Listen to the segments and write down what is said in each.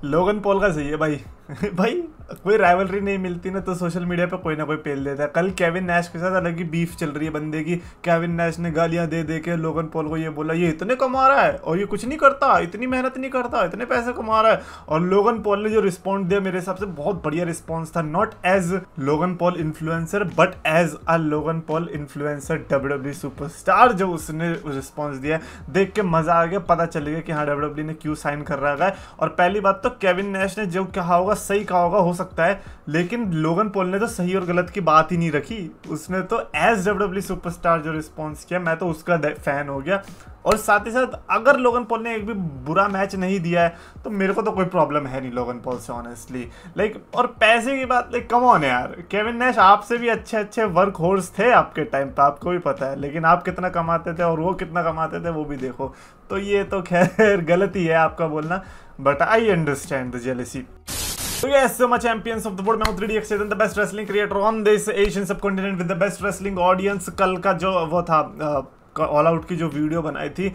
Logan Paul का सही है भाई। भाई कोई राइवलरी नहीं मिलती ना तो सोशल मीडिया पे कोई ना कोई पेल देता है। कल केविन नैश के साथ अलग ही बीफ चल रही है बंदे की। केविन नैश ने गालियां दे दे के लोगन पॉल को ये बोला ये इतने कमा रहा है और ये कुछ नहीं करता, इतनी मेहनत नहीं करता, इतने पैसे कमा रहा है। और लोगन पॉल ने जो रिस्पॉन्ड दिया मेरे हिसाब से बहुत बढ़िया रिस्पॉन्स था, not as Logan Paul influencer but as a Logan Paul influencer WWE superstar. जो उसने रिस्पॉन्स दिया देख के मजा आ गया, पता चल गया कि हाँ WWE ने क्यों साइन कर रहा है। और पहली बात तो केविन नैश ने जो कहा होगा सही कहा होगा, हो सकता है, लेकिन लोगन पॉल ने तो सही और गलत की बात ही नहीं रखी। उसने तो एज WWE सुपरस्टार जो रिस्पॉन्स किया, मैं तो उसका फैन हो गया। और साथ ही साथ अगर लोगन पॉल ने एक भी बुरा मैच नहीं दिया है तो मेरे को तो कोई प्रॉब्लम है नहीं लोगन पॉल से ऑनेस्टली। लाइक और पैसे की बात, लाइक कम ऑन यार, केविन नैश आपसे भी अच्छे अच्छे वर्क होर्स थे आपके टाइम पे, आपको भी पता है, लेकिन आप कितना कमाते थे और वो कितना कमाते थे वो भी देखो। तो ये तो खैर गलती है आपका बोलना, but I understand the jealousy. So yes, so much champions of the world, मैं हूँ 3D Akshay, the best wrestling creator on this Asian subcontinent with the best wrestling audience। कल का जो वो था ऑल आउट की जो वीडियो बनाई थी,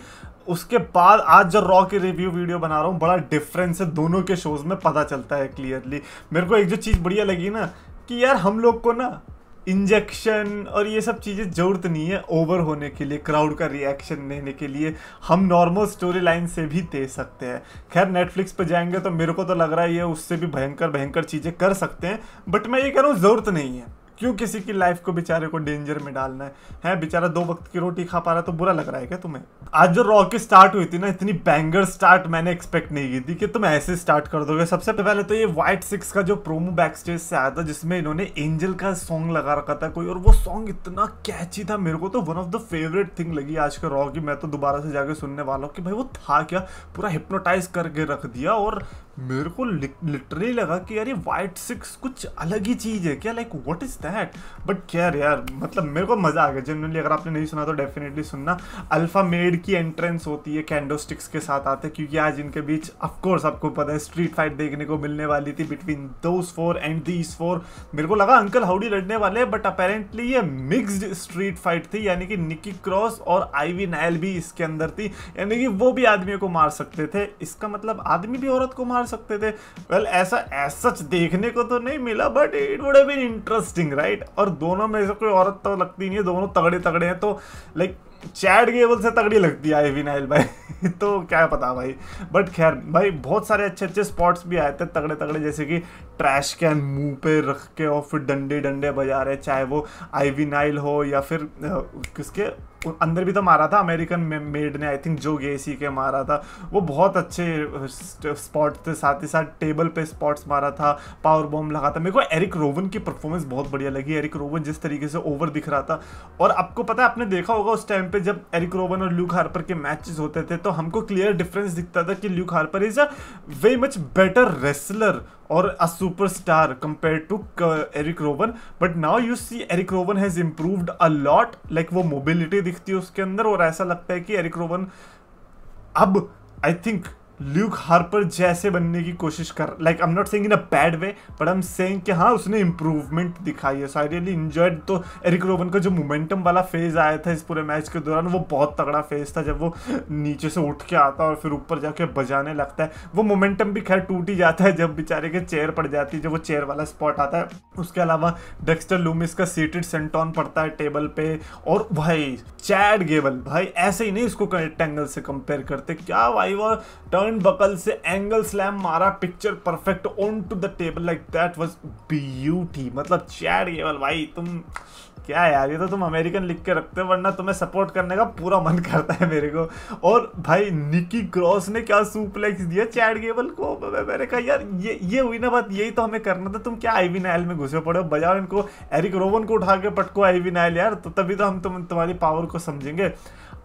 उसके बाद आज जो रॉ की रिव्यू वीडियो बना रहा हूँ, बड़ा डिफरेंस है दोनों के शोज में, पता चलता है क्लियरली। मेरे को एक जो चीज़ बढ़िया लगी ना कि यार हम लोग को ना इंजेक्शन और ये सब चीज़ें जरूरत नहीं है ओवर होने के लिए, क्राउड का रिएक्शन लेने के लिए। हम नॉर्मल स्टोरी लाइन से भी दे सकते हैं। खैर नेटफ्लिक्स पे जाएंगे तो मेरे को तो लग रहा है ये उससे भी भयंकर भयंकर चीज़ें कर सकते हैं, बट मैं ये कह रहा हूँ ज़रूरत नहीं है। क्यों किसी की लाइफ को बेचारे को डेंजर में डालना है बेचारा 2 वक्त की रोटी खा पा रहा, तो बुरा लग रहा है क्या तुम्हें? आज जो रॉ की स्टार्ट हुई थी ना, इतनी बैंगर स्टार्ट मैंने एक्सपेक्ट नहीं की थी कि तुम ऐसे स्टार्ट कर दोगे। सबसे पहले तो ये White Six का जो प्रोमो बैक स्टेज से आया था, जिसमें इन्होंने एंजल का सॉन्ग लगा रखा था कोई, और वो सॉन्ग इतना कैची था, मेरे को तो one of the favourite thing लगी आज के रॉ की। मैं तो दोबारा से जाके सुनने वाला हूँ कि भाई वो था क्या, पूरा हिप्नोटाइज करके रख दिया। और मेरे को लिटरली लगा कि यार ये White Six कुछ अलग ही चीज़ है क्या, like what is that. But खैर यार मतलब मेरे को मजा आ गया जनरली। अगर आपने नहीं सुना तो डेफिनेटली सुनना। अल्फा मेड की एंट्रेंस होती है, कैंडोस्टिक्स के साथ आते हैं, क्योंकि आज इनके बीच ऑफ कोर्स आपको पता है स्ट्रीट फाइट देखने को मिलने वाली थी बिटवीन दोस 4 एंड दीज 4। मेरे को लगा अंकल हाउडी लड़ने वाले हैं, बट अपेरेंटली ये मिक्स्ड स्ट्रीट फाइट थी, यानी कि निकी क्रॉस और आईवी नायल भी इसके अंदर थी, यानी कि वो भी आदमियों को मार सकते थे। इसका मतलब आदमी भी औरत को मार सकते थे। वेल ऐसा सच देखने को तो नहीं मिला, but it would have been interesting right. और दोनों में से कोई औरत तो लगती नहीं है, दोनों तगड़े तगड़े हैं। तो लाइक चैड गेबल से तगड़ी लगती है आईवी नाइल भाई तो क्या पता भाई। बट खैर भाई बहुत सारे अच्छे अच्छे स्पॉट्स भी आए थे तगड़े तगड़े, जैसे कि ट्रैश कैन मुंह पे रख के और फिर डंडे डंडे बजा रहे, चाहे वो आईवी नाइल हो या फिर किसके अंदर भी तो मारा था अमेरिकन मेड ने, आई थिंक जो गेसी के मारा था। वो बहुत अच्छे स्पॉट थे, साथ ही साथ टेबल पे स्पॉट्स मारा था, पावर बॉम्ब लगा था। मेरे को एरिक रोवन की परफॉर्मेंस बहुत बढ़िया लगी। एरिक रोवन जिस तरीके से ओवर दिख रहा था, और आपको पता है आपने देखा होगा उस टाइम पे जब एरिक रोवन और ल्यूक हार्पर के मैचेस होते थे तो हमको क्लियर डिफरेंस दिखता था कि Luke Harper is a very much better wrestler और a superstar compare to Eric Rowan. But now you see Eric Rowan has improved a lot, like वो मोबिलिटी दिखती है उसके अंदर, और ऐसा लगता है कि एरिक रोवन अब आई थिंक ल्यूक हार्पर जैसे बनने की कोशिश कर, like I am not saying in a bad way, but I am saying कि हाँ उसने इंप्रूवमेंट दिखाई है। So I really enjoyed. तो एरिक रोवन का जो मोमेंटम वाला फेज आया था इस पूरे मैच के दौरान, वो बहुत तगड़ा फेज था, जब वो नीचे से उठ के आता है और फिर ऊपर जाके बजाने लगता है। वो मोमेंटम भी खैर टूट ही जाता है जब बेचारे के चेयर पड़ जाती है, जब वो चेयर वाला स्पॉट आता है। उसके अलावा डेक्स्टर लूमिस का सीटेड सेंटॉन पड़ता है टेबल पे, और भाई चैड गेबल भाई ऐसे ही नहीं इसको करेक्ट एंगल से कंपेयर करते, क्या भाई वो टर्न बकल से एंगल स्लैम मारा, picture perfect on to the table, like that was beauty. मतलब चैड गेबल भाई तुम क्या यार, ये तो तुम अमेरिकन लिख के रखते हो, वरना तुम्हें सपोर्ट करने का पूरा मन करता है मेरे को। और भाई निकी क्रॉस ने क्या सुप्लेक्स दिया चैड गेबल को, मैंने कहा यार ये हुई ना बात, यही तो हमें करना था। तुम क्या आईवी नाइल में घुसे पड़े हो, बजाओ इनको, एरिक रोवन को उठा के पटको आईवी नाइल यार, तो तभी तो हम तुम्हारी पावर को समझेंगे।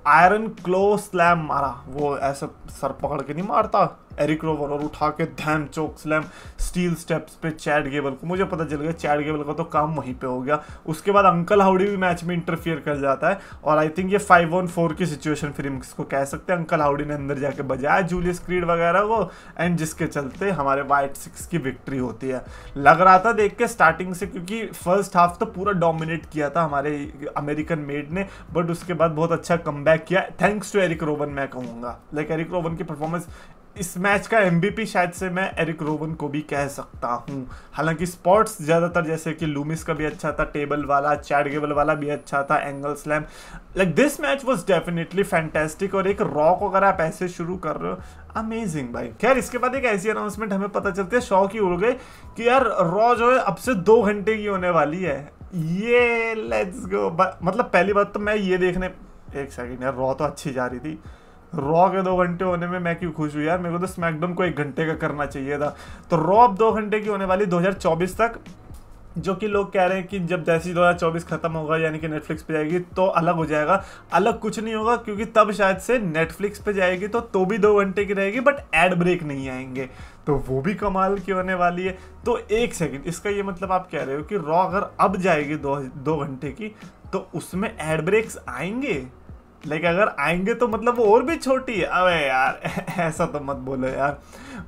आयरन क्लो स्लैम मारा, वो ऐसा सर पकड़ के नहीं मारता एरिक रोवन, और उठा के धैम चोक स्लैम स्टील स्टेप्स पे चैड गेबल को। मुझे पता चल गया चैड गेबल का तो काम वहीं पे हो गया। उसके बाद अंकल हाउडी भी मैच में इंटरफियर कर जाता है, और आई थिंक ये 5-on-4 की सिचुएशन फिर हम इसको कह सकते हैं। अंकल हाउडी ने अंदर जाके बजाया जूलियस क्रीड वगैरह को, एंड जिसके चलते हमारे White Six की विक्ट्री होती है। लग रहा था देख के स्टार्टिंग से, क्योंकि फर्स्ट हाफ तो पूरा डोमिनेट किया था हमारे अमेरिकन मेड ने, बट उसके बाद बहुत अच्छा कमबैक किया थैंक्स टू एरिक रोवन मैं कहूँगा। लाइक एरिक रोवन की परफॉर्मेंस इस मैच का एमवीपी शायद से मैं एरिक रोवन को भी कह सकता हूँ। हालांकि स्पॉट्स ज़्यादातर जैसे कि लूमिस का भी अच्छा था, टेबल वाला, चैट गेबल वाला भी अच्छा था, angle slam, like this match was definitely fantastic. और एक रॉ को अगर आप ऐसे शुरू कर रहे हो, अमेजिंग भाई। खैर इसके बाद एक ऐसी अनाउंसमेंट हमें पता चलती है, शौक ही उड़ गए कि यार रॉ जो है अब से 2 घंटे की होने वाली है। ये लेट्स गो। मतलब पहली बात तो मैं ये देखने, एक सेकंड यार, रॉ तो अच्छी जा रही थी, रॉ के 2 घंटे होने में मैं क्यों खुश हूँ यार, मेरे को तो स्मैकडाउन को 1 घंटे का करना चाहिए था। तो रॉ अब 2 घंटे की होने वाली 2024 तक, जो कि लोग कह रहे हैं कि जब जैसे ही 2024 खत्म होगा यानी कि नेटफ्लिक्स पे जाएगी तो अलग हो जाएगा। अलग कुछ नहीं होगा क्योंकि तब शायद से नेटफ्लिक्स पे जाएगी तो भी 2 घंटे की रहेगी, बट एड ब्रेक नहीं आएंगे, तो वो भी कमाल की होने वाली है। तो एक सेकंड, इसका ये मतलब आप कह रहे हो कि रॉ अगर अब जाएगी 2 घंटे की तो उसमें एड ब्रेक्स आएंगे? लाइक अगर आएंगे तो मतलब वो और भी छोटी है? अबे यार ऐसा तो मत बोलो यार।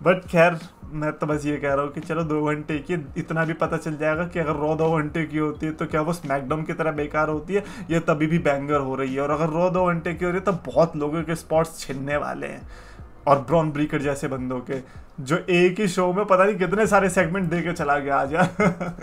बट खैर मैं तो बस ये कह रहा हूँ कि चलो 2 घंटे की, इतना भी पता चल जाएगा कि अगर रॉ 2 घंटे की होती है तो क्या वो स्मैकडाउन की तरह बेकार होती है या तभी भी बैंगर हो रही है। और अगर रॉ 2 घंटे की हो रही है तो बहुत लोगों के स्पॉट्स छिनने वाले हैं, और ब्रॉन ब्रीकर जैसे बंदों के, जो एक ही शो में पता नहीं कितने सारे सेगमेंट दे के चला गया आज यार।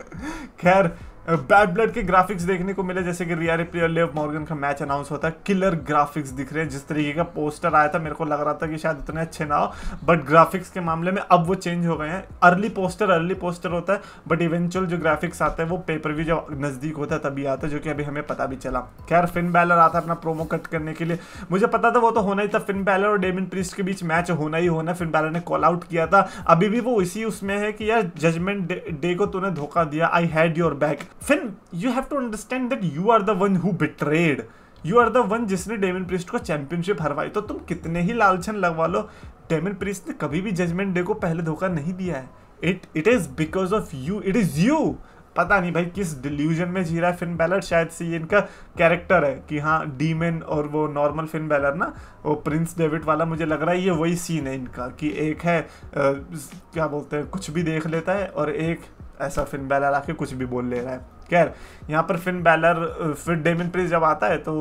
खैर बैड ब्लड के ग्राफिक्स देखने को मिले, जैसे कि रिया रिप्ली और लिव मॉर्गन का मैच अनाउंस होता है। किलर ग्राफिक्स दिख रहे हैं। जिस तरीके का पोस्टर आया था मेरे को लग रहा था कि शायद उतने अच्छे ना हो, बट ग्राफिक्स के मामले में अब वो चेंज हो गए हैं। अर्ली पोस्टर होता है, बट इवेंचुअल जो ग्राफिक्स आते हैं वो पेपर व्यू जो नजदीक होता है तभी आता है, जो कि अभी हमें पता भी चला। खैर फिन बैलर आता है अपना प्रोमो कट करने के लिए, मुझे पता था वो तो होना ही था, फिन बैलर और डेमियन प्रीस्ट के बीच मैच होना ही होना। फिन बैलर ने कॉल आउट किया था, अभी भी वो इसी उसमें है कि यार जजमेंट डे को तूने धोखा दिया, I had your back. Finn you have to understand that you are the one who betrayed, you are the one जिसने डेमियन प्रीस्ट को चैंपियनशिप हरवाई। तो तुम कितने ही लालचन लगवा लो, डेमियन प्रीस्ट ने कभी भी जजमेंट डे को पहले धोखा नहीं दिया है। It is because of you, it is you. पता नहीं भाई किस डिल्यूजन में जी रहा है फिन बैलर, शायद से ये इनका कैरेक्टर है कि हाँ डीमन और वो नॉर्मल फिन बैलर ना, वो प्रिंस डेविड वाला, मुझे लग रहा है ये वही सीन है इनका कि एक है क्या बोलते हैं, कुछ भी देख लेता है, और एक ऐसा फिन बैलर आके कुछ भी बोल ले रहा है। खैर यहाँ पर फिन बैलर फिर डेमियन प्रीस्ट जब आता है तो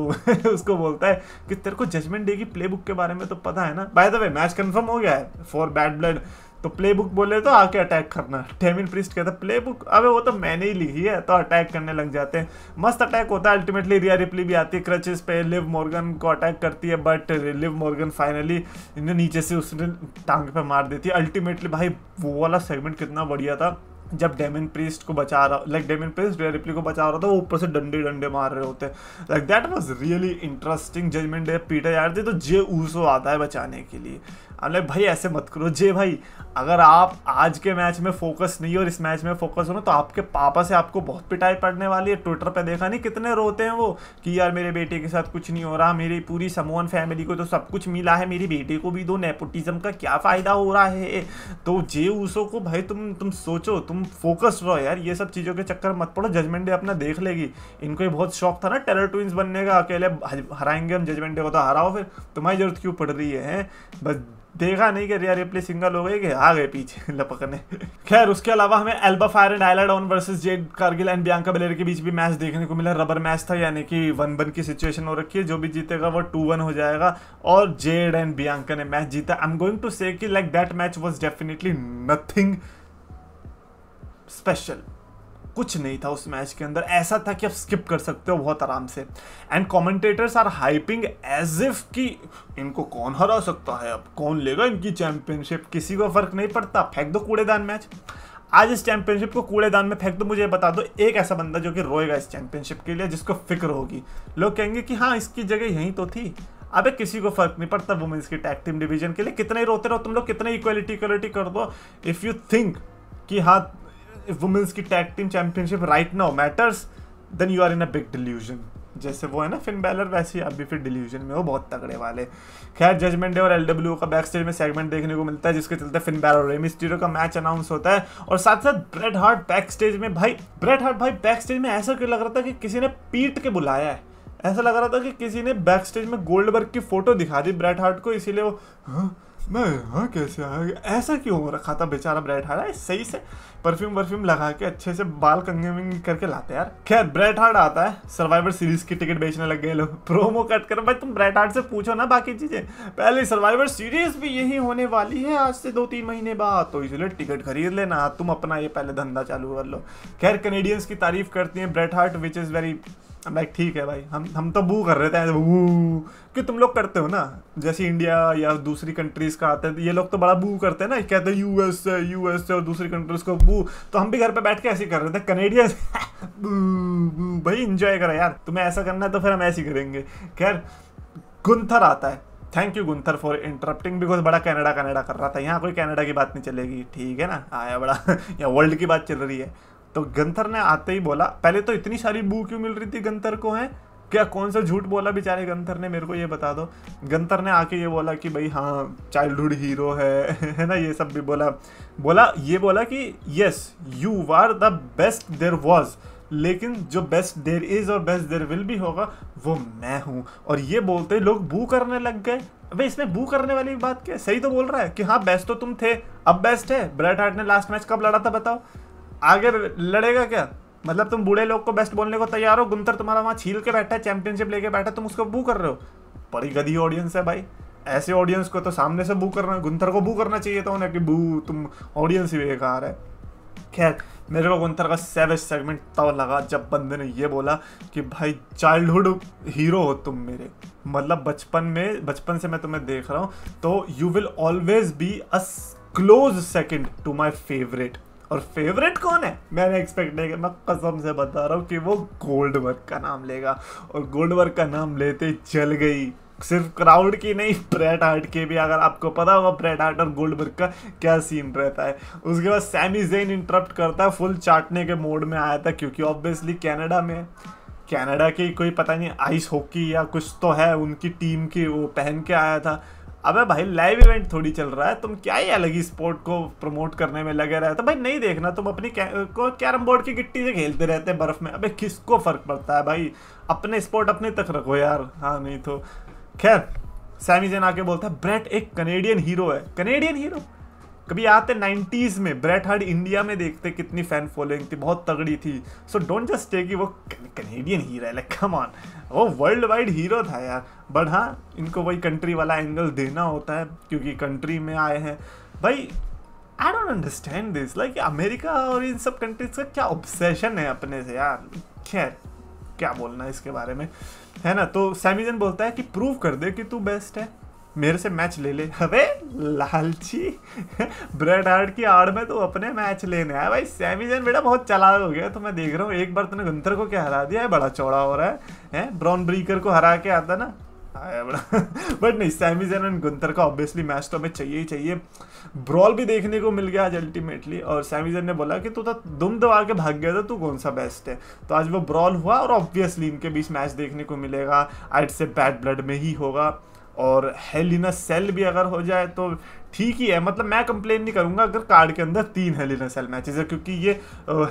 उसको बोलता है कि तेरे को जजमेंट डे की प्लेबुक के बारे में तो पता है ना। Bye the way match confirm हो गया है फॉर बैड ब्लड, तो प्लेबुक बोले तो आके अटैक करना। डेमियन प्रीस्ट कहता है प्लेबुक, अबे वो तो मैंने ही लिखी है, तो अटैक करने लग जाते हैं। मस्त अटैक होता है। अल्टीमेटली रिया रिप्ली भी आती है क्रचेस पे, लिव मॉर्गन को अटैक करती है, बट लिव मॉर्गन फाइनली इन्हें नीचे से उसने टांग पे मार देती है। अल्टीमेटली भाई वो वाला सेगमेंट कितना बढ़िया था, जब डेमियन प्रीस्ट को बचा रहा, लाइक डेमियन प्रीस्ट रिया रिप्ली को बचा रहा था, वो ऊपर से डंडे मार रहे होते, like that was really interesting. Judgment Day पीटर यार थे तो जे ऊसो आता है बचाने के लिए। लाइक भाई ऐसे मत करो जे भाई, अगर आप आज के मैच में फोकस नहीं हो और इस मैच में फोकस हो ना तो आपके पापा से आपको बहुत पिटाई पड़ने वाली है। ट्विटर पे देखा नहीं कितने रोते हैं वो कि यार मेरे बेटे के साथ कुछ नहीं हो रहा, मेरी पूरी समोन फैमिली को तो सब कुछ मिला है, मेरी बेटे को भी दो, नेपोटिज्म का क्या फ़ायदा हो रहा है। तो जे ऊसो को भाई तुम सोचो, तुम फोकस रहो यार, ये सब चीज़ों के चक्कर मत पड़ो। जजमेंट डे अपना देख लेगी। इनको ये बहुत शौक था ना टेरर ट्विंस बनने का, अकेले हराएंगे हम जजमेंट डे को, तो हराओ फिर, तुम्हारी जरूरत क्यों पड़ रही है। बस देखा नहीं कि रिया रिप्ली सिंगल हो गई कि आ गए पीछे लपकने। खैर उसके अलावा हमें Alba Fyre and Isla Dawn versus Jade Cargill and Bianca Belair के बीच भी मैच देखने को मिला। रबर मैच था, यानी कि 1-1 की सिचुएशन हो रखी है, जो भी जीतेगा वो 2-1 हो जाएगा, और जेड एंड बियांका ने मैच जीता। आई एम गोइंग टू से कि like that match was definitely nothing special, कुछ नहीं था उस मैच के अंदर, ऐसा था कि आप स्किप कर सकते हो बहुत आराम से। And commentators are hyping as if कि इनको कौन हरा सकता है, अब कौन लेगा इनकी चैंपियनशिप, किसी को फर्क नहीं पड़ता, फेंक दो कूड़ेदान मैच। आज इस चैंपियनशिप को कूड़ेदान में फेंक दो। मुझे बता दो एक ऐसा बंदा जो कि रोएगा इस चैंपियनशिप के लिए, जिसको फिक्र होगी, लोग कहेंगे कि हाँ इसकी जगह यहीं तो थी। अबे किसी को फर्क नहीं पड़ता वुमेन्स की टैग टीम डिवीजन के लिए, कितने ही रोते रहो तुम लोग, कितने इक्वलिटी कर दो। इफ यू थिंक कि हाँ वुमेन्स की tag team championship right now matters, then you are in a big delusion. जैसे वो है ना फिन बैलर, वैसे ही अभी फिर डिल्यूजन में, वो बहुत तगड़े वाले। खैर जजमेंट डे और एलडब्ल्यू का बैक स्टेज में सेगमेंट देखने को मिलता है, जिसके चलते फिन बैलर और रे मिस्टीरियो का मैच अनाउंस होता है, और साथ साथ ब्रेट हार्ट बैक स्टेज में। भाई ब्रेट हार्ट भाई बैक स्टेज में ऐसा क्यों लग रहा था कि किसी ने पीट के बुलाया है, ऐसा लग रहा था कि किसी ने बैक स्टेज में गोल्डबर्ग की फोटो दिखा दी ब्रेट हार्ट को, इसीलिए वो मैं हाँ कैसे आ गया, ऐसा क्यों हो रखा था बेचारा ब्रेट हार्ट। सही से परफ्यूम वर्फ्यूम लगा के अच्छे से बाल कंघे विंगे करके लाते यार। खैर ब्रेट हार्ट आता है, सर्वाइवर सीरीज की टिकट बेचने लग गए लोग, प्रोमो कट कर। भाई तुम ब्रेट हार्ट से पूछो ना बाकी चीजें, पहले सर्वाइवर सीरीज भी यही होने वाली है आज से 2-3 महीने बाद, तो इसलिए टिकट खरीद लेना, तुम अपना ये पहले धंधा चालू कर लो। खैर कैनेडियंस की तारीफ करती हैं Bret Hart, which is very like ठीक है भाई, हम तो बू कर रहे थे बू कि तुम लोग करते हो ना, जैसे इंडिया या दूसरी कंट्रीज का आते हैं ये लोग तो बड़ा बू करते हैं ना, कहते हैं यूएस से और दूसरी कंट्रीज को बू, तो हम भी घर पे बैठ के ऐसे ही कर रहे थे कनेडियंस बू बू। भाई एंजॉय करो यार, तुम्हें ऐसा करना है तो फिर हम ऐसे ही करेंगे। खैर गुंथर आता है, thank you Gunther for interrupting, because बड़ा कनाडा कर रहा था, यहाँ कोई कनाडा की बात नहीं चलेगी, ठीक है ना, आया बड़ा यहाँ वर्ल्ड की बात चल रही है। तो गंथर ने आते ही बोला, पहले तो इतनी सारी बू क्यों मिल रही थी गंथर को, है क्या, कौन सा झूठ बोला बेचारे गंथर ने, मेरे को ये बता दो। गंथर ने आके ये बोला कि भाई हाँ चाइल्डहुड हीरो है ना, ये सब भी बोला कि yes you are the best there was, लेकिन जो बेस्ट देयर इज और बेस्ट देयर विल भी होगा वो मैं हूँ। और ये बोलते लोग बू करने लग गए। भाई इसमें बू करने वाली बात क्या है, सही तो बोल रहा है कि हाँ बेस्ट तो तुम थे, अब बेस्ट है। ब्रेट हार्ट ने लास्ट मैच कब लड़ा था बताओ, आगे लड़ेगा क्या, मतलब तुम बूढ़े लोग को बेस्ट बोलने को तैयार हो, गुंथर तुम्हारा वहां छील के बैठा है, चैंपियनशिप लेके बैठा है, तुम उसको बू कर रहे हो। बड़ी गधी ऑडियंस है भाई, ऐसे ऑडियंस को तो सामने से बू करना, गुंथर को बू करना चाहिए था उन्हें कि बू तुम ऑडियंस ही बेकार है। खैर मेरे को गुंथर का सेवेज सेगमेंट तब लगा जब बंदे ने ये बोला कि भाई चाइल्डहुड हीरो हो तुम मेरे, मतलब बचपन से मैं तुम्हें देख रहा हूँ, तो you will always be a close second to my favourite. और फेवरेट कौन है, मैंने एक्सपेक्ट नहीं किया, मैं कसम से बता रहा हूँ कि वो गोल्डबर्ग का नाम लेगा, और गोल्डबर्ग का नाम लेते ही जल गई सिर्फ क्राउड की नहीं, ब्रेट हार्ट के भी। अगर आपको पता होगा ब्रेट हार्ट और गोल्डबर्ग का क्या सीन रहता है। उसके बाद सैमी ज़ेन इंटरप्ट करता है, फुल चाटने के मोड में आया था, क्योंकि ऑब्वियसली कनाडा की कोई पता नहीं आइस हॉकी या कुछ तो है उनकी टीम की, वो पहन के आया था। अबे भाई लाइव इवेंट थोड़ी चल रहा है, तुम क्या ही अलग ही स्पोर्ट को प्रमोट करने में लगे रहते हो भाई, नहीं देखना तुम अपनी कैरम बोर्ड की गिट्टी से खेलते रहते हैं बर्फ में, अबे किसको फर्क पड़ता है भाई, अपने स्पोर्ट अपने तक रखो यार। हाँ नहीं तो। खैर सैमी ज़ेन आके बोलता है ब्रेट एक कनेडियन हीरो है। कनेडियन हीरो कभी आते 90s में, ब्रेट हार्ट इंडिया में देखते कितनी फैन फॉलोइंग थी, बहुत तगड़ी थी। सो डोंट जस्ट टेक कि वो कनेडियन हीरो है, लाइक कम ऑन, वो वर्ल्ड वाइड हीरो था यार। बट हाँ इनको वही कंट्री वाला एंगल देना होता है क्योंकि कंट्री में आए हैं भाई। I don't understand this, like America और इन सब कंट्रीज का क्या ऑब्सेशन है अपने से यार। खैर क्या बोलना है इसके बारे में, है ना। तो सैमी ज़ेन बोलता है कि प्रूव कर दे कि तू बेस्ट है, मेरे से मैच ले ले। अबे लालची ब्रेट हार्ट की आड़ में तो अपने मैच लेने आया भाई। सैमी ज़ेन बेटा बहुत चालाक हो गया, तो मैं देख रहा हूँ एक बार तूने गुंथर को क्या हरा दिया है, बड़ा चौड़ा हो रहा है ब्रॉन ब्रीकर को हरा के आता ना आया बड़ा बट नहीं, सैमी ज़ेन एंड गुंथर का ऑब्वियसली मैच तो हमें चाहिए ही चाहिए। ब्रॉल भी देखने को मिल गया आज अल्टीमेटली, और सैमी ज़ेन ने बोला कि तू तो दुम दबा के भाग गया था, तू कौन सा बेस्ट है। तो आज वो ब्रॉल हुआ और ऑब्वियसली इनके बीच मैच देखने को मिलेगा, आइट से बैड ब्लड में ही होगा। और हेल इन अ सेल भी अगर हो जाए तो ठीक ही है, मतलब मैं कंप्लेन नहीं करूंगा अगर कार्ड के अंदर 3 हेल इन अ सेल मैचेस है, क्योंकि ये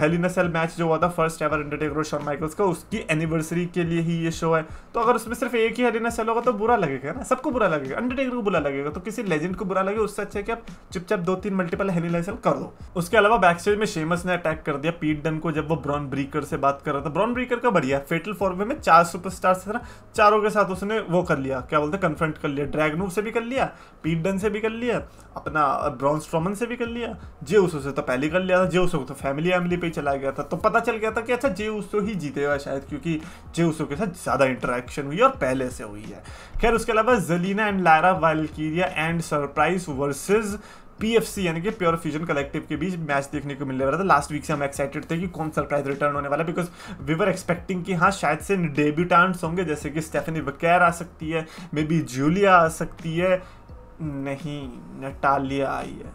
हेल इन अ सेल मैच जो हुआ था फर्स्ट एवर अंडरटेकर और शॉन माइकल्स का, उसकी एनिवर्सरी के लिए ही ये शो है। तो अगर उसमें सिर्फ एक ही हेल इन अ सेल होगा तो बुरा लगेगा ना, सबको बुरा लगेगा, अंडरटेकर को बुरा लगेगा, तो किसी लेजेंड को बुरा लगे उससे अच्छा है कि आप चुपचाप 2-3 मल्टीपल हेल इन अ सेल कर दो। उसके अलावा बैक स्टेज में शेमस ने अटैक कर दिया पीट डन को जब वो ब्रॉन ब्रीकर से बात कर रहा था। ब्रॉन ब्रीकर का बढ़िया फेटल फॉर्म में 4 सुपरस्टार से चारों के साथ उसने वो कर लिया, क्या बोलते हैं, कन्फ्रंट कर लिया। ड्रैगनूव से भी कर लिया, पीट डन से भी कर लिया, अपना ब्रॉन स्ट्रोमन से भी कर लिया, जे उसो से तो पहले कर लिया था, जे उसो तो फैमिली पे ही चला गया था। तो पता चल गया था कि अच्छा जे उसो ही जीतेगा शायद, क्योंकि जे उसो के साथ ज़्यादा इंटरेक्शन हुई और पहले से हुई है। खैर उसके अलावा Zelina and Lyra Valkyria and surprise versus PFC यानी कि प्योर फ्यूजन कलेक्टिव के बीच मैच देखने को मिलने वाला था। लास्ट वीक से हम एक्साइटेड थे कि कौन सरप्राइज रिटर्न होने वाला है, बिकॉज वी वर एक्सपेक्टिंग कि हाँ शायद से डेब्यूटेंट्स होंगे, जैसे कि स्टेफनी वकेर आ सकती है, मे बी जूलिया आ सकती है, नहीं नटालिया आई है।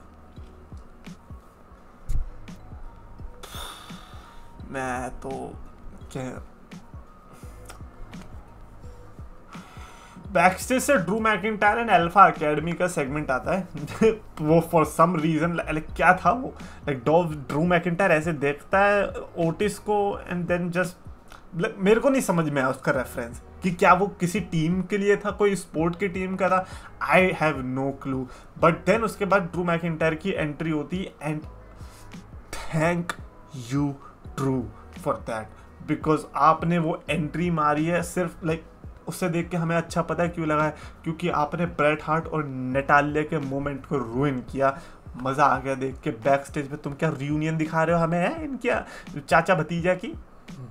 मैं तो क्या बैकस्टेज से Drew McIntyre and alpha academy का सेगमेंट आता है वो फॉर सम रीजन लाइक क्या था वो, लाइक ड्रू मैकिंटायर ऐसे देखता है ओटिस को एंड देन जस्ट मेरे को नहीं समझ में आया उसका रेफरेंस कि क्या वो किसी टीम के लिए था, कोई स्पोर्ट की टीम का था, I have no clue. But then उसके बाद ड्रू मैकिंटायर की एंट्री होती and thank you Drew for that, because आपने वो एंट्री मारी है सिर्फ लाइक उससे देख के हमें अच्छा पता है क्यों लगा है, क्योंकि आपने ब्रेट हार्ट और नटालिया के मोमेंट को रूइन किया। मज़ा आ गया देख के। बैक स्टेज पे तुम क्या रियूनियन दिखा रहे हो हमें, है इनके चाचा भतीजा की।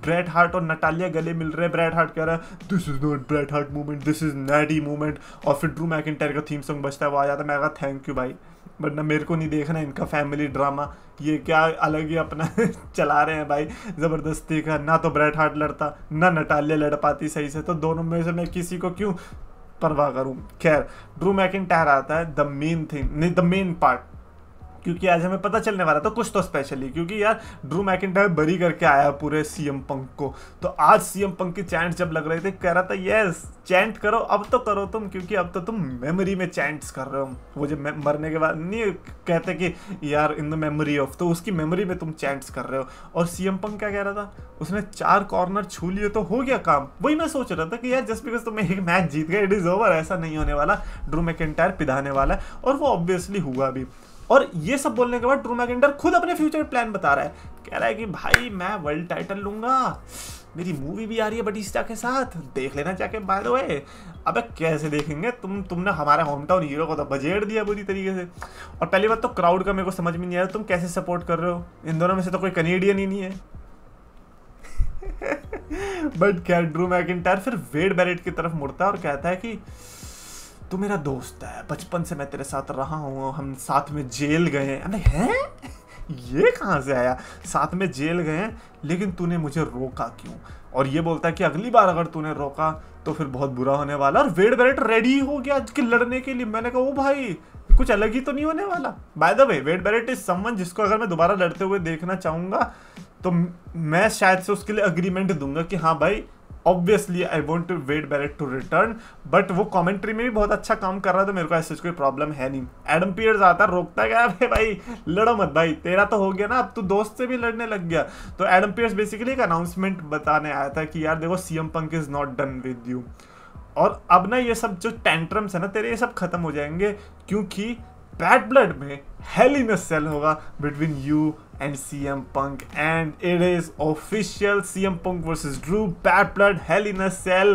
ब्रेट हार्ट और नटालिया गले मिल रहे हैं, ब्रेट हार्ट कह रहा है this is not Bret Hart movement, this is needy movement, और फिर ड्रू मैकिंटायर का थीम सॉन्ग बजता है, वो आ जाता है। मैं कहा थैंक यू भाई, वरना मेरे को नहीं देखना इनका फैमिली ड्रामा, ये क्या अलग ही अपना चला रहे हैं भाई ज़बरदस्ती का। ना तो ब्रेट हार्ट लड़ता, ना नटालिया लड़ पाती सही से, तो दोनों में से मैं किसी को क्यों परवाह करूं। खैर ड्रू मैकिंटायर आता है, द मेन थिंग नहीं द मेन पार्ट, क्योंकि आज हमें पता चलने वाला था कुछ तो स्पेशली, क्योंकि यार ड्रू मैकिंटायर बरी करके आया पूरे सीएम पंक को। तो आज सीएम पंक की चैंट जब लग रहे थे, कह रहा था यस चैंट करो, अब तो करो तुम, क्योंकि अब तो तुम मेमोरी में चैंट्स कर रहे हो। वो जब मरने के बाद नहीं कहते कि यार इन द मेमोरी ऑफ, तो उसकी मेमोरी में तुम चैंट्स कर रहे हो। और सीएम पंक क्या कह रहा था, उसने 4 कॉर्नर छू लिए तो हो गया काम। वही मैं सोच रहा था कि यार जस्ट बिकॉज तुम एक मैच जीत गए इट इज ओवर, ऐसा नहीं होने वाला, ड्रू मैकिंटायर पिधाने वाला है, और वो ऑब्वियसली हुआ भी। और ये सब बोलने के बाद ड्रू मैकिंटायर खुद अपने फ्यूचर प्लान बता रहा है, कह रहा है कि भाई मैं वर्ल्ड टाइटल लूंगा, मेरी मूवी भी आ रही है बटिस्टा के साथ, देख लेना जाके। बाय द वे अबे कैसे देखेंगे, तुमने हमारे होम टाउन हीरो को तो बजेट दिया बुरी तरीके से। और पहली बात तो क्राउड का मेरे को समझ में नहीं आ रहा, तुम कैसे सपोर्ट कर रहे हो, इन दोनों में से तो कोई कनेडियन ही नहीं है। बट क्या ड्रू मैकिंटायर फिर वेड बैरेट की तरफ मुड़ता है और कहता है कि तू मेरा दोस्त है, बचपन से मैं तेरे साथ रहा हूँ, हम साथ में जेल गए हैं। अरे हैं ये कहाँ से आया, साथ में जेल गए हैं लेकिन तूने मुझे रोका क्यों। और ये बोलता है कि अगली बार अगर तूने रोका तो फिर बहुत बुरा होने वाला। और वेड बैरेट रेडी हो गया आज के लड़ने के लिए। मैंने कहा ओ भाई कुछ अलग ही तो नहीं होने वाला। By the way Wade Barrett is someone जिसको अगर मैं दोबारा लड़ते हुए देखना चाहूंगा तो मैं शायद से उसके लिए अग्रीमेंट दूंगा कि हाँ भाई obviously I want to Wade Barrett to return. But वो कमेंट्री में भी बहुत अच्छा काम कर रहा है, तो मेरे को ऐसे कोई प्रॉब्लम है नहीं। एडम पियर्स आता है, रोकता है क्या भाई लड़ो मत भाई, तेरा तो हो गया ना, अब तू दोस्त से भी लड़ने लग गया। तो एडम पियर्स बेसिकली एक अनाउंसमेंट बताने आया था कि यार देखो CM Punk is not done with you, और अब ना ये सब जो टेंट्रम्स है ना तेरे, ये सब खत्म हो जाएंगे, क्योंकि बैड ब्लड में हेल इन अ सेल होगा between you and CM Punk, and it is official, CM Punk versus Drew, Bad Blood, Hell in a Cell.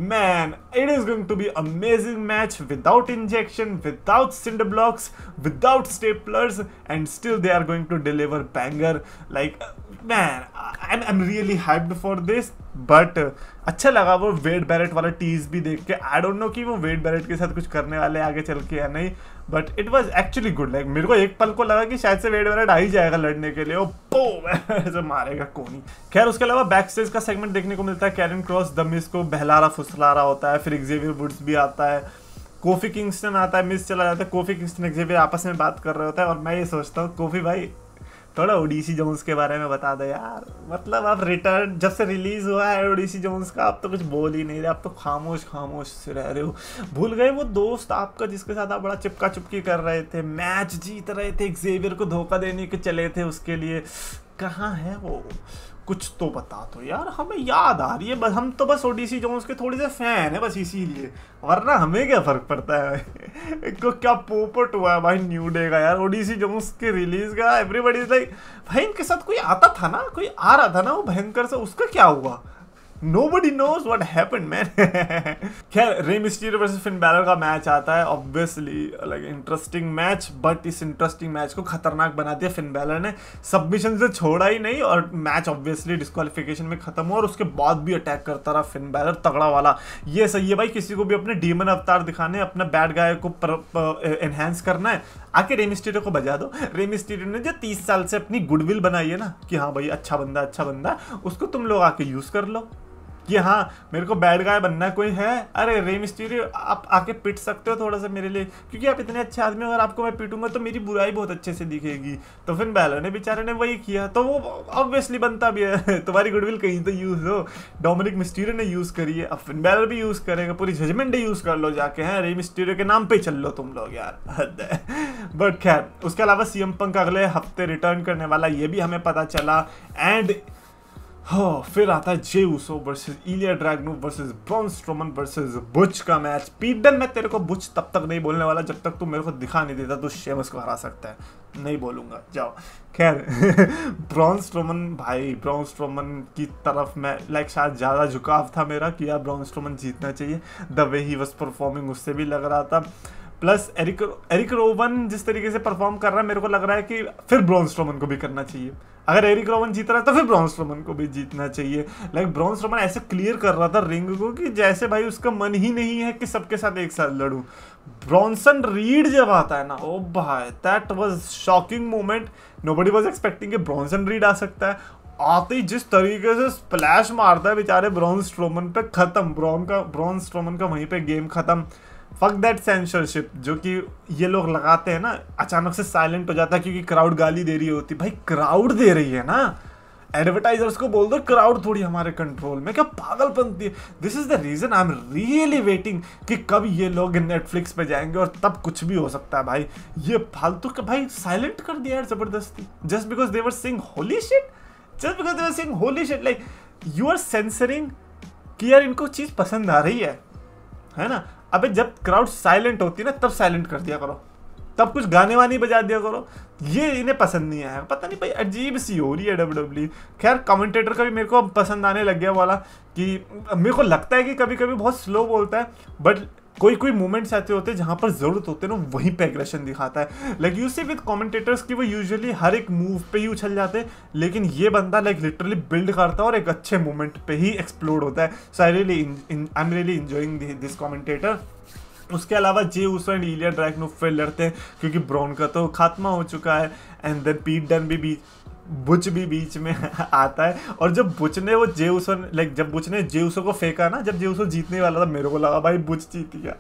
Man, it is going to be amazing match without injection, without cinder blocks, without staplers, and still they are going to deliver banger. Like man, I'm really hyped for this. But अच्छा लगा वो वेड Barrett वाला tease भी देख के। I don't know कि वो वेड Barrett के साथ कुछ करने वाले आगे चल के या नहीं, but it was actually good. Like मेरे को एक पल को लगा कि शायद से वेड बैरेट आ ही जाएगा लड़ने के लिए, ऐसे मारेगा कोनी। खैर उसके अलावा बैक स्टेज का सेगमेंट देखने को मिलता है, कैरन क्रॉस द मिस को बहला फुसला रहा होता है, फिर एक्जेवियर वुड्स भी आता है, कोफी किंगस्टन आता है, मिस चला जाता है, कोफी किंगस्टन एक्जेवियर आपस में बात कर रहे होता है। और मैं ये सोचता हूँ कोफी भाई थोड़ा ओडीसी जोन्स के बारे में बता दो यार, मतलब आप रिटर्न जब से रिलीज हुआ है ओडीसी जोन्स का, आप तो कुछ बोल ही नहीं रहे, आप तो खामोश से रह रहे हो। भूल गए वो दोस्त आपका जिसके साथ आप बड़ा चिपका चुपकी कर रहे थे, मैच जीत रहे थे, एक्जेवियर को धोखा देने के चले थे उसके लिए, कहाँ है वो, कुछ तो बता दो यार, हमें याद आ रही है। बस हम तो बस ओडीसी जोन्स के थोड़े से फैन है बस इसीलिए, वरना हमें क्या फर्क पड़ता है भाई। को क्या पोपट हुआ है भाई न्यू डे का यार, ओडीसी जोन्स के रिलीज का एवरीबॉडी इज लाइक भाई इनके साथ कोई आता था ना, कोई आ रहा था ना वो भयंकर से, उसका क्या हुआ, Nobody knows what happened, man. खैर Rey Mysterio versus Finn Balor का मैच आता है, obviously like interesting match, but इस इंटरेस्टिंग मैच को खतरनाक बना दिया फिन बैलर ने, सबमिशन से छोड़ा ही नहीं, और मैच ऑब्वियसली डिस्क्वालिफिकेशन में खत्म हुआ, और उसके बाद भी अटैक करता रहा फिन बैलर तगड़ा वाला। ये सही है भाई, किसी को भी अपने डीमन अवतार दिखाने, अपना बैड गाय को एनहांस करना है, आके रे मिस्टीरियो को बजा दो। रे मिस्टीरियो ने जो 30 साल से अपनी गुडविल बनाई है ना कि हाँ भाई अच्छा बंदा, उसको तुम लोग आके यूज कर लो कि हाँ मेरे को बैड गाय बनना कोई है, अरे रे मिस्टीरियो आप आके पिट सकते हो थोड़ा सा मेरे लिए, क्योंकि आप इतने अच्छे आदमी हो, अगर आपको मैं पीटूंगा तो मेरी बुराई बहुत अच्छे से दिखेगी। तो फिन बैलर ने बेचारे ने वही किया, तो वो ऑब्वियसली बनता भी है। तुम्हारी गुडविल कहीं तो यूज हो, डोमिनिक मिस्टीरियो ने यूज करी है, अब फिन बैलर भी यूज करेगा, पूरी जजमेंट डे यूज कर लो जाके, हैं रे मिस्टीरियो के नाम पे चल लो तुम लोग यार, हद है। बट खैर उसके अलावा सीएम पंक अगले हफ्ते रिटर्न करने वाला, ये भी हमें पता चला। एंड हाँ, फिर आता है Jey Uso versus Ilja Dragunov versus Braun Strowman versus Butch का मैच। पीट डन, मैं तेरे को बुच तब तक नहीं बोलने वाला जब तक तू मेरे को दिखा नहीं देता तू शेमस को हरा सकता है, नहीं बोलूंगा, जाओ। खैर ब्रॉन स्ट्रोमन भाई, ब्रॉन स्ट्रोमन की तरफ मैं लाइक शायद ज़्यादा झुकाव था मेरा कि यार ब्रॉन स्ट्रोमन जीतना चाहिए, the way he was performing उससे भी लग रहा था। प्लस एरिक रोवन जिस तरीके से परफॉर्म कर रहा है मेरे को लग रहा है कि फिर ब्रॉन स्ट्रोमन को भी करना चाहिए। अगर एरिक रोवन जीत रहा है तो फिर ब्रॉन स्ट्रोमन को भी जीतना चाहिए। लाइक ब्रॉन स्ट्रोमन ऐसे क्लियर कर रहा था रिंग को कि जैसे भाई उसका मन ही नहीं है कि सबके साथ एक साथ लड़ूं। ब्रॉन्सन रीड जब आता है ना, ओ भाई that was shocking moment. Nobody was expecting कि ब्रॉन्सन रीड आ सकता है। आते ही जिस तरीके से स्प्लैश मारता है बेचारे ब्रॉन स्ट्रोमन पे, खत्म ब्रॉन स्ट्रोमन का वहीं पे गेम खत्म। फक दैट सेंसरशिप जो कि ये लोग लगाते हैं ना, अचानक से साइलेंट हो जाता है क्योंकि क्राउड गाली दे रही होती। भाई क्राउड दे रही है ना, एडवर्टाइजर्स को बोल दो क्राउड थोड़ी हमारे कंट्रोल में, क्या पागलपंती है। This is the reason I am really waiting कि कब ये लोग नेटफ्लिक्स पे जाएंगे और तब कुछ भी हो सकता है। भाई ये फालतू का भाई साइलेंट कर दिया यार जबरदस्ती, just because they were saying holy shit, just because they were saying holy shit. Like you are censoring कि यार इनको चीज पसंद आ रही है ना। अबे जब क्राउड साइलेंट होती है ना तब साइलेंट कर दिया करो, तब कुछ गाने वाने बजा दिया करो, ये इन्हें पसंद नहीं आया। पता नहीं भाई अजीब सी हो रही है डब्ल्यूडब्ल्यू। खैर कमेंटेटर का भी मेरे को पसंद आने लग गया वाला कि मेरे को लगता है कि कभी कभी बहुत स्लो बोलता है, बट कोई कोई मोमेंट्स ऐसे होते हैं जहां पर जरूरत होते हैं ना वहीं पे एग्रेशन दिखाता है। Like you see with commentators कि वो यूजुअली हर एक मूव पे ही उछल जाते हैं, लेकिन ये बंदा लाइक लिटरली बिल्ड करता है और एक अच्छे मोमेंट पे ही एक्सप्लोड होता है। So I am really enjoying this commentator. उसके अलावा जे उसो एंड इलिया ड्रैगनोव फिर लड़ते हैं क्योंकि ब्रॉन का तो खात्मा हो चुका है। एंड देन पीट डन भी बुच भी बीच में आता है। और जब बुच ने वो जे उसो लाइक जब बुच ने जे उसो को फेंका ना, जब जे उसो जीतने वाला था, मेरे को लगा भाई बुच जीत गया,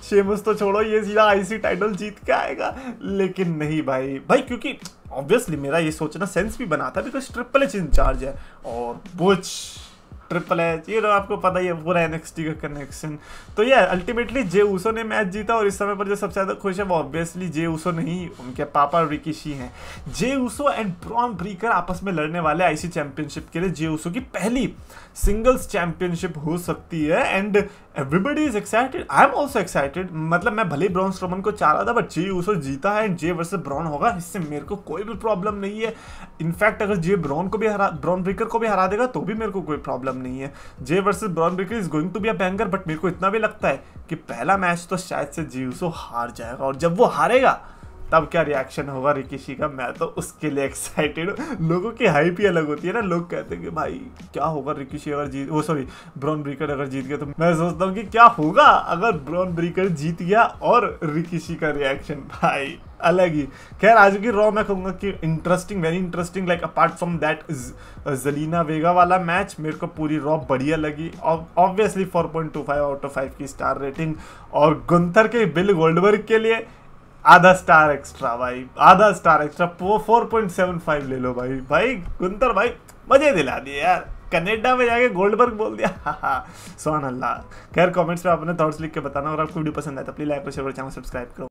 शेमस तो छोड़ो ये सीधा आईसी टाइटल जीत के आएगा। लेकिन नहीं भाई क्योंकि ऑब्वियसली मेरा ये सोचना सेंस भी बनाता बिकॉज ट्रिपल एच इंचार्ज है और बुच ट्रिपल एच, ये आपको पता ही है पूरा एनएक्सटी का कनेक्शन। तो ये अल्टीमेटली जे उसो ने मैच जीता और इस समय पर जो सबसे ज्यादा खुश है वो ऑब्वियसली जे उसो नहीं, उनके पापा रिकीशी हैं। जे उसो एंड ब्रॉन ब्रीकर आपस में लड़ने वाले आईसी चैंपियनशिप के लिए जे उसो की पहली सिंगल्स चैंपियनशिप हो सकती है and everybody is excited. I am also excited. मतलब मैं भले ही ब्रॉन स्ट्रोमन को चाह रहा था, बट जे उसो जीता है एंड जे वर्सेस ब्रॉन होगा, इससे मेरे को कोई भी प्रॉब्लम नहीं है। इनफैक्ट अगर जे ब्रॉन ब्रीकर को भी हरा देगा तो भी मेरे को कोई प्रॉब्लम नहीं है। Jey versus Bron Breakker is going to be a banger, but मेरे को इतना भी लगता है कि पहला मैच तो शायद से जे उसो हार जाएगा और जब वो हारेगा तब क्या रिएक्शन होगा रिकीशी का, मैं तो उसके लिए एक्साइटेड हूँ। लोगों की हाइप ही अलग होती है ना, लोग कहते हैं कि भाई क्या होगा रिकीशी अगर ब्रॉन ब्रीकर अगर जीत गया, तो मैं सोचता हूँ कि क्या होगा अगर ब्रॉन ब्रीकर जीत गया और रिकीशी का रिएक्शन भाई अलग ही। खैर आज की रॉ मैं कहूँगा कि interesting, very interesting. Like apart from that Zelina Vega वाला मैच मेरे को पूरी रॉ बढ़िया लगी। ऑब्वियसली 4.25 आउट ऑफ 5 की स्टार रेटिंग। और गुंथर के बिल गोल्डबर्ग के लिए आधा स्टार एक्स्ट्रा भाई, आधा स्टार एक्स्ट्रा 4.75 ले लो भाई गुंथर भाई मजे दिला दिए यार, कनाडा में जाके गोल्डबर्ग बोल दिया सोन अल्लाह। खैर कमेंट्स में अपने थॉट्स लिख के बताना और आपको वीडियो पसंद आए तो प्लीज लाइक और शेयर और चैनल सब्सक्राइब करो।